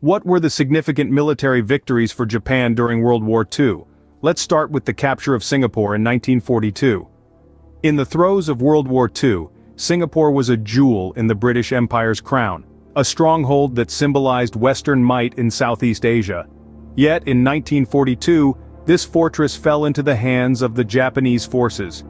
What were the significant military victories for Japan during World War II? Let's start with the capture of Singapore in 1942. In the throes of World War II, Singapore was a jewel in the British Empire's crown, a stronghold that symbolized Western might in Southeast Asia. Yet in 1942, this fortress fell into the hands of the Japanese forces.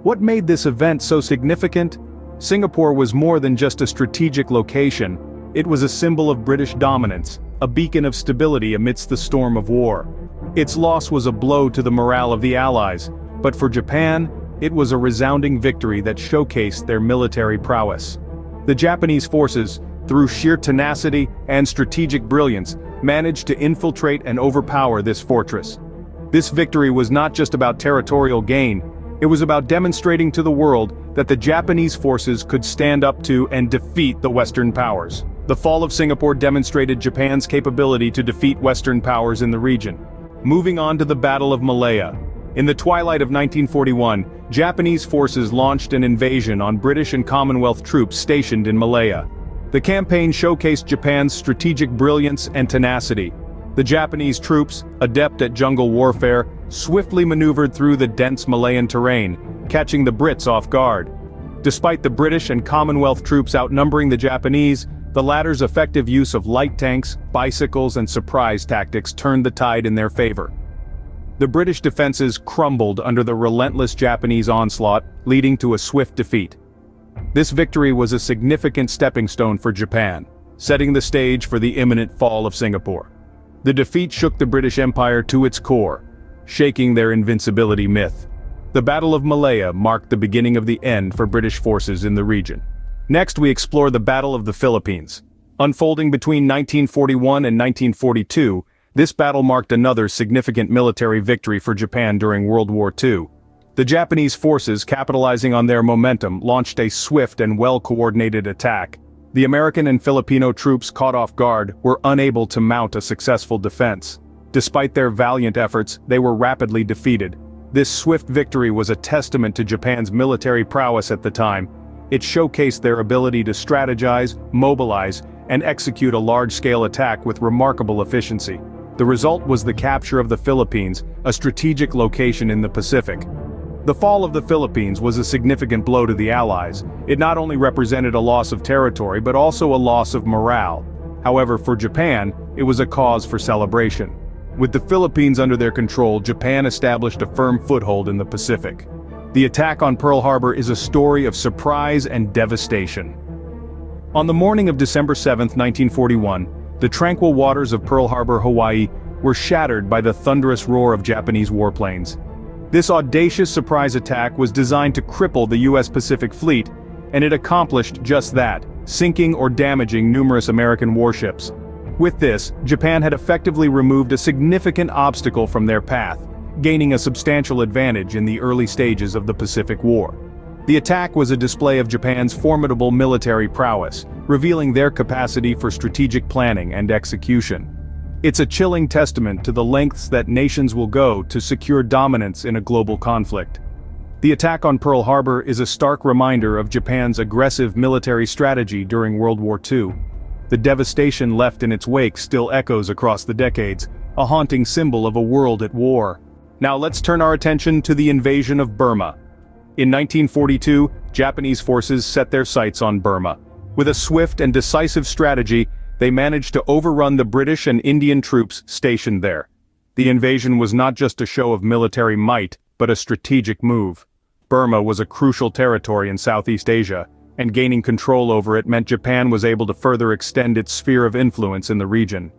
What made this event so significant? Singapore was more than just a strategic location. It was a symbol of British dominance, a beacon of stability amidst the storm of war. Its loss was a blow to the morale of the Allies, but for Japan, it was a resounding victory that showcased their military prowess. The Japanese forces, through sheer tenacity and strategic brilliance, managed to infiltrate and overpower this fortress. This victory was not just about territorial gain, it was about demonstrating to the world that the Japanese forces could stand up to and defeat the Western powers. The fall of Singapore demonstrated Japan's capability to defeat Western powers in the region. Moving on to the Battle of Malaya. In the twilight of 1941, Japanese forces launched an invasion on British and Commonwealth troops stationed in Malaya. The campaign showcased Japan's strategic brilliance and tenacity. The Japanese troops, adept at jungle warfare, swiftly maneuvered through the dense Malayan terrain, catching the Brits off guard. Despite the British and Commonwealth troops outnumbering the Japanese, the latter's effective use of light tanks, bicycles and surprise tactics turned the tide in their favor. The British defenses crumbled under the relentless Japanese onslaught, leading to a swift defeat. This victory was a significant stepping stone for Japan, setting the stage for the imminent fall of Singapore. The defeat shook the British Empire to its core, shaking their invincibility myth. The Battle of Malaya marked the beginning of the end for British forces in the region. Next, we explore the Battle of the Philippines. Unfolding between 1941 and 1942, this battle marked another significant military victory for Japan during World War II. The Japanese forces, capitalizing on their momentum, launched a swift and well-coordinated attack. The American and Filipino troops caught off guard were unable to mount a successful defense. Despite their valiant efforts, they were rapidly defeated. This swift victory was a testament to Japan's military prowess at the time. It showcased their ability to strategize, mobilize, and execute a large-scale attack with remarkable efficiency. The result was the capture of the Philippines, a strategic location in the Pacific. The fall of the Philippines was a significant blow to the Allies. It not only represented a loss of territory but also a loss of morale. However, for Japan, it was a cause for celebration. With the Philippines under their control, Japan established a firm foothold in the Pacific. The attack on Pearl Harbor is a story of surprise and devastation. On the morning of December 7, 1941, the tranquil waters of Pearl Harbor, Hawaii, were shattered by the thunderous roar of Japanese warplanes. This audacious surprise attack was designed to cripple the U.S. Pacific Fleet, and it accomplished just that, sinking or damaging numerous American warships. With this, Japan had effectively removed a significant obstacle from their path, gaining a substantial advantage in the early stages of the Pacific War. The attack was a display of Japan's formidable military prowess, revealing their capacity for strategic planning and execution. It's a chilling testament to the lengths that nations will go to secure dominance in a global conflict. The attack on Pearl Harbor is a stark reminder of Japan's aggressive military strategy during World War II. The devastation left in its wake still echoes across the decades, a haunting symbol of a world at war. Now let's turn our attention to the invasion of Burma. In 1942, Japanese forces set their sights on Burma. With a swift and decisive strategy, they managed to overrun the British and Indian troops stationed there. The invasion was not just a show of military might, but a strategic move. Burma was a crucial territory in Southeast Asia, and gaining control over it meant Japan was able to further extend its sphere of influence in the region.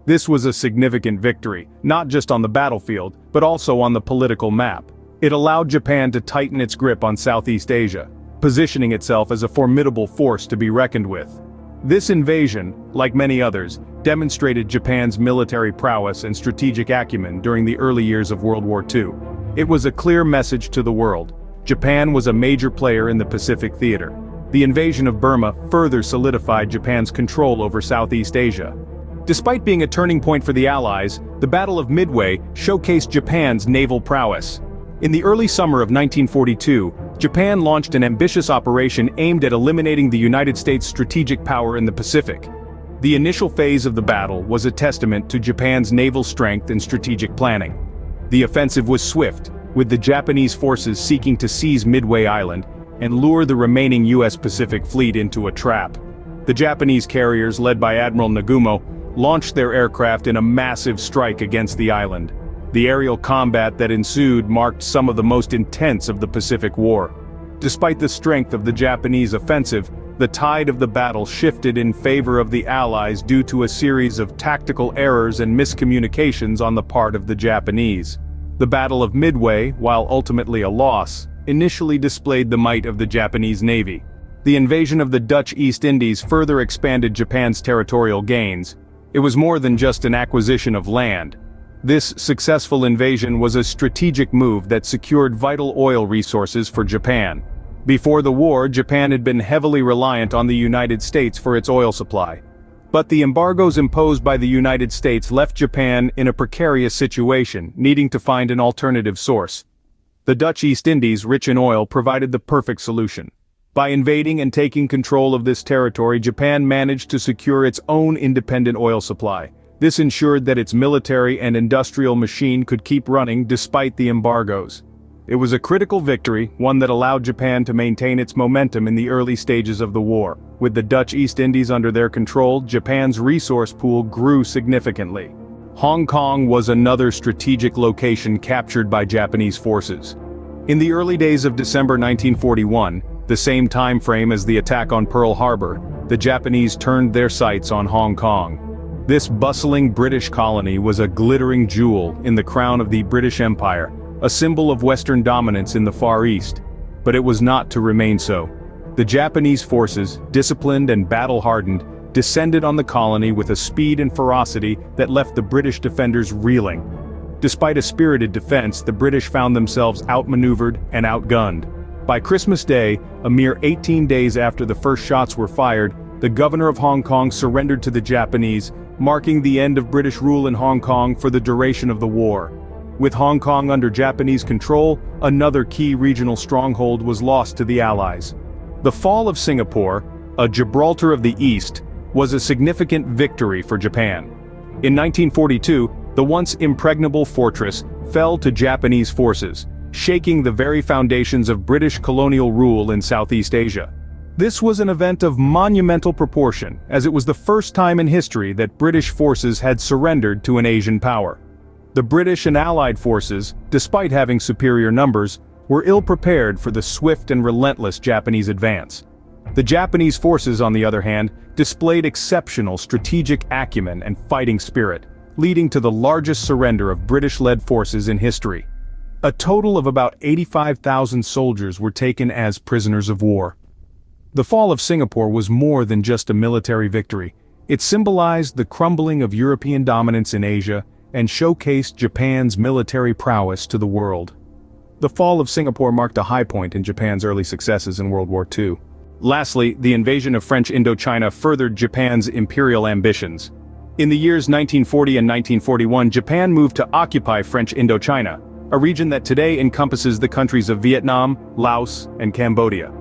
This was a significant victory, not just on the battlefield, but also on the political map. It allowed Japan to tighten its grip on Southeast Asia, positioning itself as a formidable force to be reckoned with. This invasion, like many others, demonstrated Japan's military prowess and strategic acumen during the early years of World War II. It was a clear message to the world. Japan was a major player in the Pacific theater. The invasion of Burma further solidified Japan's control over Southeast Asia. Despite being a turning point for the Allies, the Battle of Midway showcased Japan's naval prowess. In the early summer of 1942, Japan launched an ambitious operation aimed at eliminating the United States' strategic power in the Pacific. The initial phase of the battle was a testament to Japan's naval strength and strategic planning. The offensive was swift, with the Japanese forces seeking to seize Midway Island and lure the remaining U.S. Pacific Fleet into a trap. The Japanese carriers, led by Admiral Nagumo, launched their aircraft in a massive strike against the island. The aerial combat that ensued marked some of the most intense of the Pacific War. Despite the strength of the Japanese offensive, the tide of the battle shifted in favor of the Allies due to a series of tactical errors and miscommunications on the part of the Japanese. The Battle of Midway, while ultimately a loss, initially displayed the might of the Japanese Navy. The invasion of the Dutch East Indies further expanded Japan's territorial gains. It was more than just an acquisition of land. This successful invasion was a strategic move that secured vital oil resources for Japan. Before the war, Japan had been heavily reliant on the United States for its oil supply. But the embargoes imposed by the United States left Japan in a precarious situation, needing to find an alternative source. The Dutch East Indies, rich in oil, provided the perfect solution. By invading and taking control of this territory, Japan managed to secure its own independent oil supply. This ensured that its military and industrial machine could keep running despite the embargoes. It was a critical victory, one that allowed Japan to maintain its momentum in the early stages of the war. With the Dutch East Indies under their control, Japan's resource pool grew significantly. Hong Kong was another strategic location captured by Japanese forces. In the early days of December 1941, the same time frame as the attack on Pearl Harbor, the Japanese turned their sights on Hong Kong. This bustling British colony was a glittering jewel in the crown of the British Empire, a symbol of Western dominance in the Far East. But it was not to remain so. The Japanese forces, disciplined and battle-hardened, descended on the colony with a speed and ferocity that left the British defenders reeling. Despite a spirited defense, the British found themselves outmaneuvered and outgunned. By Christmas Day, a mere 18 days after the first shots were fired, the governor of Hong Kong surrendered to the Japanese, marking the end of British rule in Hong Kong for the duration of the war. With Hong Kong under Japanese control, another key regional stronghold was lost to the Allies. The fall of Singapore, a Gibraltar of the East, was a significant victory for Japan. In 1942, the once impregnable fortress fell to Japanese forces, shaking the very foundations of British colonial rule in Southeast Asia. This was an event of monumental proportion, as it was the first time in history that British forces had surrendered to an Asian power. The British and Allied forces, despite having superior numbers, were ill-prepared for the swift and relentless Japanese advance. The Japanese forces, on the other hand, displayed exceptional strategic acumen and fighting spirit, leading to the largest surrender of British-led forces in history. A total of about 85,000 soldiers were taken as prisoners of war. The fall of Singapore was more than just a military victory. It symbolized the crumbling of European dominance in Asia and showcased Japan's military prowess to the world. The fall of Singapore marked a high point in Japan's early successes in World War II. Lastly, the invasion of French Indochina furthered Japan's imperial ambitions. In the years 1940 and 1941, Japan moved to occupy French Indochina, a region that today encompasses the countries of Vietnam, Laos, and Cambodia.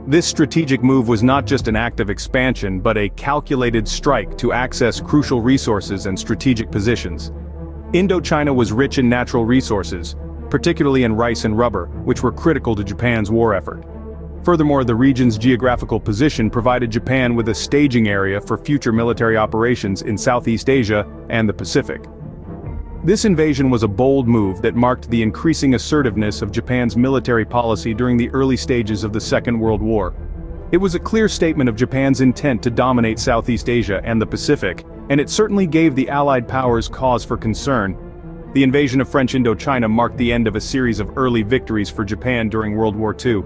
This strategic move was not just an act of expansion but a calculated strike to access crucial resources and strategic positions. Indochina was rich in natural resources, particularly in rice and rubber, which were critical to Japan's war effort. Furthermore, the region's geographical position provided Japan with a staging area for future military operations in Southeast Asia and the Pacific. This invasion was a bold move that marked the increasing assertiveness of Japan's military policy during the early stages of the Second World War. It was a clear statement of Japan's intent to dominate Southeast Asia and the Pacific, and it certainly gave the Allied powers cause for concern. The invasion of French Indochina marked the end of a series of early victories for Japan during World War II.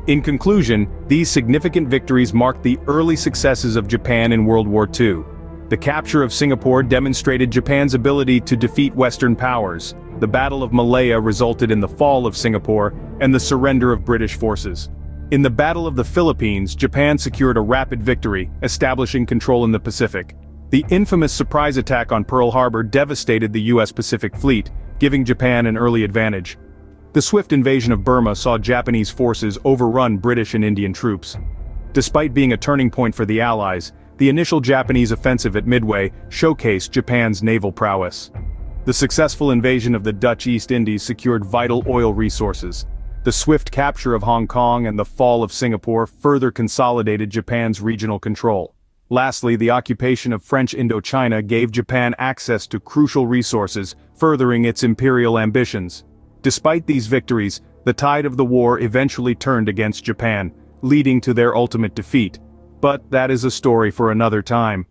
In conclusion, these significant victories marked the early successes of Japan in World War II. The capture of Singapore demonstrated Japan's ability to defeat Western powers. The Battle of Malaya resulted in the fall of Singapore and the surrender of British forces. In the Battle of the Philippines, Japan secured a rapid victory, establishing control in the Pacific. The infamous surprise attack on Pearl Harbor devastated the U.S. Pacific Fleet, giving Japan an early advantage. The swift invasion of Burma saw Japanese forces overrun British and Indian troops. Despite being a turning point for the Allies, The initial Japanese offensive at Midway showcased Japan's naval prowess. The successful invasion of the Dutch East Indies secured vital oil resources. The swift capture of Hong Kong and the fall of Singapore further consolidated Japan's regional control. Lastly, the occupation of French Indochina gave Japan access to crucial resources, furthering its imperial ambitions. Despite these victories, the tide of the war eventually turned against Japan, leading to their ultimate defeat. But that is a story for another time.